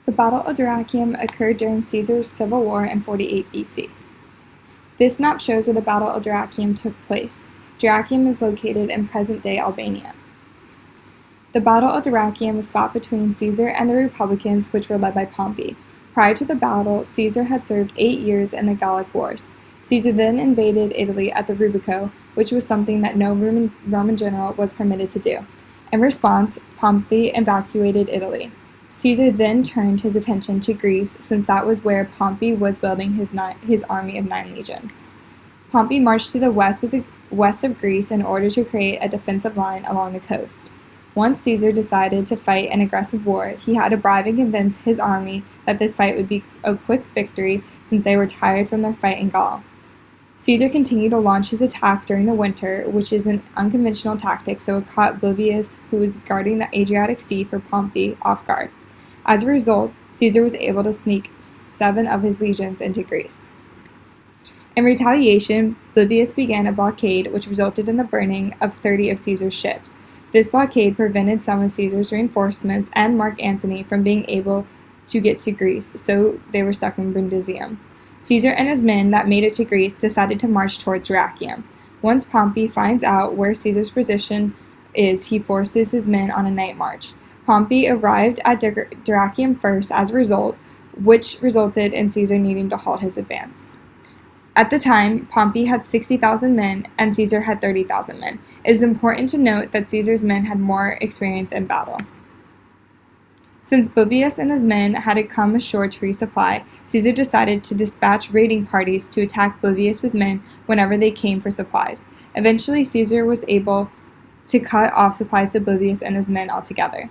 The Battle of Dyrrhachium occurred during Caesar's civil war in 48 BC. This map shows where the Battle of Dyrrhachium took place. Dyrrhachium is located in present-day Albania. The Battle of Dyrrhachium was fought between Caesar and the Republicans, which were led by Pompey. Prior to the battle, Caesar had served 8 years in the Gallic Wars. Caesar then invaded Italy at the Rubico, which was something that no Roman general was permitted to do. In response, Pompey evacuated Italy. Caesar then turned his attention to Greece, since that was where Pompey was building his army of 9 legions. Pompey marched to the west of Greece in order to create a defensive line along the coast. Once Caesar decided to fight an aggressive war, he had to bribe and convince his army that this fight would be a quick victory, since they were tired from their fight in Gaul. Caesar continued to launch his attack during the winter, which is an unconventional tactic, so it caught Livius, who was guarding the Adriatic Sea for Pompey, off guard. As a result, Caesar was able to sneak 7 of his legions into Greece. In retaliation, Livius began a blockade, which resulted in the burning of 30 of Caesar's ships. This blockade prevented some of Caesar's reinforcements and Mark Antony from being able to get to Greece, so they were stuck in Brundisium. Caesar and his men that made it to Greece decided to march towards Dyrrhachium. Once Pompey finds out where Caesar's position is, he forces his men on a night march. Pompey arrived at Dyrrhachium first as a result, which resulted in Caesar needing to halt his advance. At the time, Pompey had 60,000 men and Caesar had 30,000 men. It is important to note that Caesar's men had more experience in battle. Since Livius and his men had to come ashore to resupply, Caesar decided to dispatch raiding parties to attack Livius's men whenever they came for supplies. Eventually, Caesar was able to cut off supplies to Livius and his men altogether.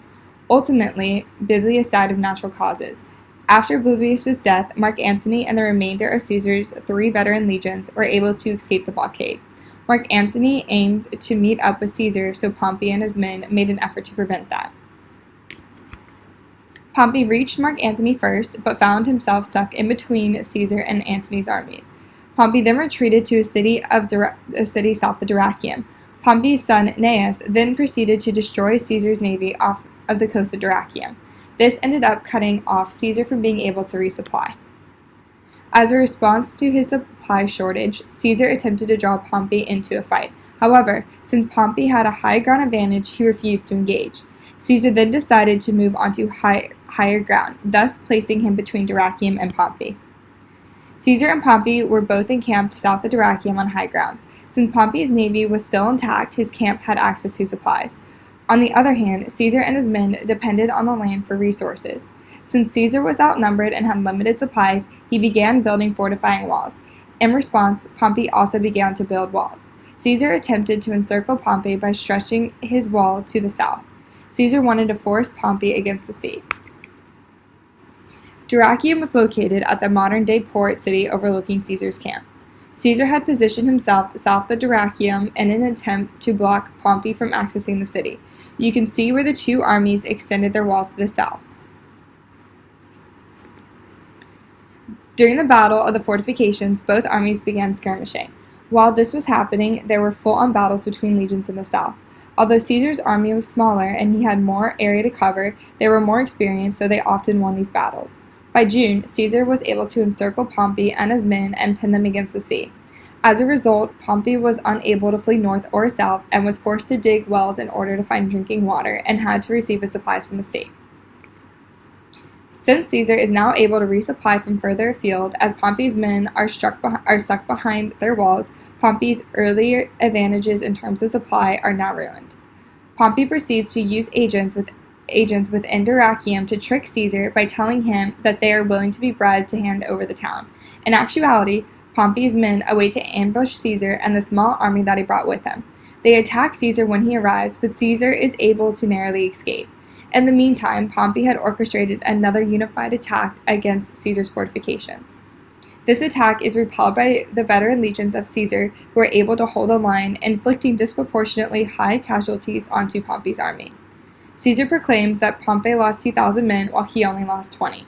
Ultimately, Livius died of natural causes. After Livius's death, Mark Antony and the remainder of Caesar's 3 veteran legions were able to escape the blockade. Mark Antony aimed to meet up with Caesar, so Pompey and his men made an effort to prevent that. Pompey reached Mark Antony first, but found himself stuck in between Caesar and Antony's armies. Pompey then retreated to a city south of Dyrrhachium. Pompey's son, Gnaeus, then proceeded to destroy Caesar's navy off of the coast of Dyrrhachium. This ended up cutting off Caesar from being able to resupply. As a response to his supply shortage, Caesar attempted to draw Pompey into a fight. However, since Pompey had a high ground advantage, he refused to engage. Caesar then decided to move onto higher ground, thus placing him between Dyrrhachium and Pompey. Caesar and Pompey were both encamped south of Dyrrhachium on high grounds. Since Pompey's navy was still intact, his camp had access to supplies. On the other hand, Caesar and his men depended on the land for resources. Since Caesar was outnumbered and had limited supplies, he began building fortifying walls. In response, Pompey also began to build walls. Caesar attempted to encircle Pompey by stretching his wall to the south. Caesar wanted to force Pompey against the sea. Dyrrhachium was located at the modern-day port city overlooking Caesar's camp. Caesar had positioned himself south of Dyrrhachium in an attempt to block Pompey from accessing the city. You can see where the 2 armies extended their walls to the south. During the Battle of the Fortifications, both armies began skirmishing. While this was happening, there were full-on battles between legions in the south. Although Caesar's army was smaller and he had more area to cover, they were more experienced, so they often won these battles. By June, Caesar was able to encircle Pompey and his men and pin them against the sea. As a result, Pompey was unable to flee north or south and was forced to dig wells in order to find drinking water and had to receive his supplies from the sea. Since Caesar is now able to resupply from further afield, as Pompey's men are stuck behind their walls, Pompey's earlier advantages in terms of supply are now ruined. Pompey proceeds to use agents within Dyrrhachium to trick Caesar by telling him that they are willing to be bribed to hand over the town. In actuality, Pompey's men await to ambush Caesar and the small army that he brought with him. They attack Caesar when he arrives, but Caesar is able to narrowly escape. In the meantime, Pompey had orchestrated another unified attack against Caesar's fortifications. This attack is repelled by the veteran legions of Caesar, who are able to hold the line, inflicting disproportionately high casualties onto Pompey's army. Caesar proclaims that Pompey lost 2,000 men while he only lost 20.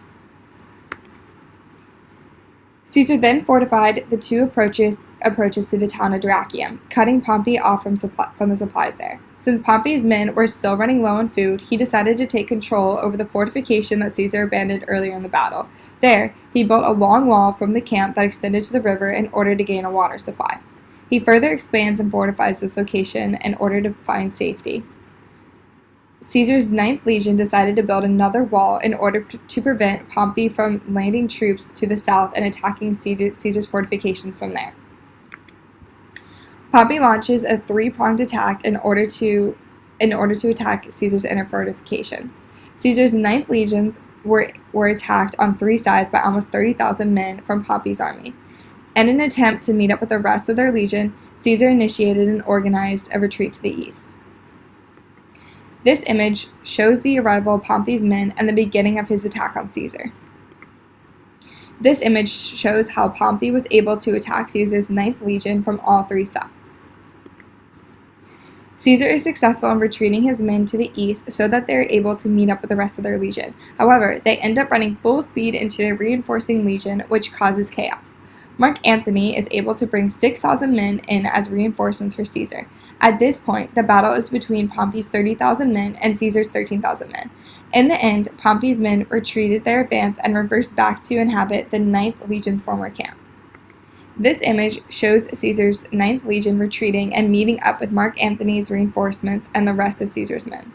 Caesar then fortified the two approaches to the town of Dyrrhachium, cutting Pompey off from the supplies there. Since Pompey's men were still running low on food, he decided to take control over the fortification that Caesar abandoned earlier in the battle. There, he built a long wall from the camp that extended to the river in order to gain a water supply. He further expands and fortifies this location in order to find safety. Caesar's 9th Legion decided to build another wall in order to prevent Pompey from landing troops to the south and attacking Caesar's fortifications from there. Pompey launches a three-pronged attack in order to attack Caesar's inner fortifications. Caesar's 9th Legions were attacked on three sides by almost 30,000 men from Pompey's army. In an attempt to meet up with the rest of their legion, Caesar initiated and organized a retreat to the east. This image shows the arrival of Pompey's men and the beginning of his attack on Caesar. This image shows how Pompey was able to attack Caesar's 9th Legion from all three sides. Caesar is successful in retreating his men to the east so that they are able to meet up with the rest of their legion. However, they end up running full speed into their reinforcing legion, which causes chaos. Mark Antony is able to bring 6,000 men in as reinforcements for Caesar. At this point, the battle is between Pompey's 30,000 men and Caesar's 13,000 men. In the end, Pompey's men retreated their advance and reversed back to inhabit the 9th Legion's former camp. This image shows Caesar's 9th Legion retreating and meeting up with Mark Antony's reinforcements and the rest of Caesar's men.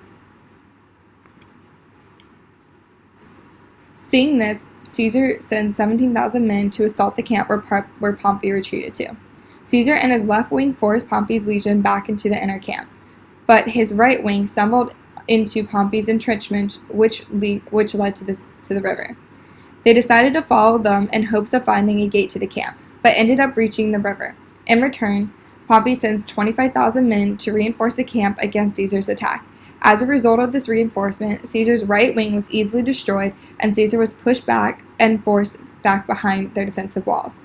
Seeing this, Caesar sends 17,000 men to assault the camp where Pompey retreated to. Caesar and his left wing forced Pompey's legion back into the inner camp, but his right wing stumbled into Pompey's entrenchment, which led to the river. They decided to follow them in hopes of finding a gate to the camp, but ended up reaching the river. In return, Pompey sends 25,000 men to reinforce the camp against Caesar's attack. As a result of this reinforcement, Caesar's right wing was easily destroyed, and Caesar was pushed back and forced back behind their defensive walls.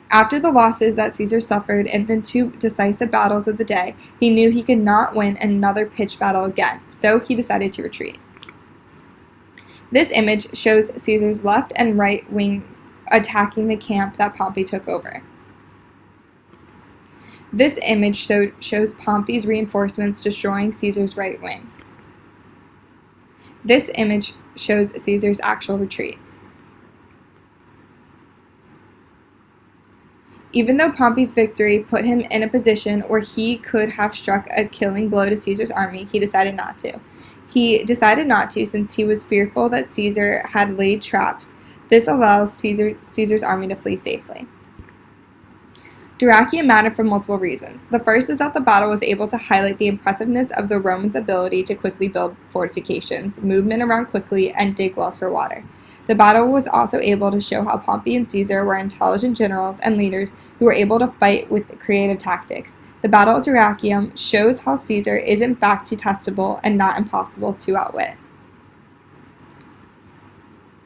After the losses that Caesar suffered in the two decisive battles of the day, he knew he could not win another pitched battle again, so he decided to retreat. This image shows Caesar's left and right wings attacking the camp that Pompey took over. This image shows Pompey's reinforcements destroying Caesar's right wing. This image shows Caesar's actual retreat. Even though Pompey's victory put him in a position where he could have struck a killing blow to Caesar's army, he decided not to. He decided not to since he was fearful that Caesar had laid traps. This allows Caesar's army to flee safely. Dyrrhachium mattered for multiple reasons. The first is that the battle was able to highlight the impressiveness of the Romans' ability to quickly build fortifications, move men around quickly, and dig wells for water. The battle was also able to show how Pompey and Caesar were intelligent generals and leaders who were able to fight with creative tactics. The Battle of Dyrrhachium shows how Caesar is in fact detestable and not impossible to outwit.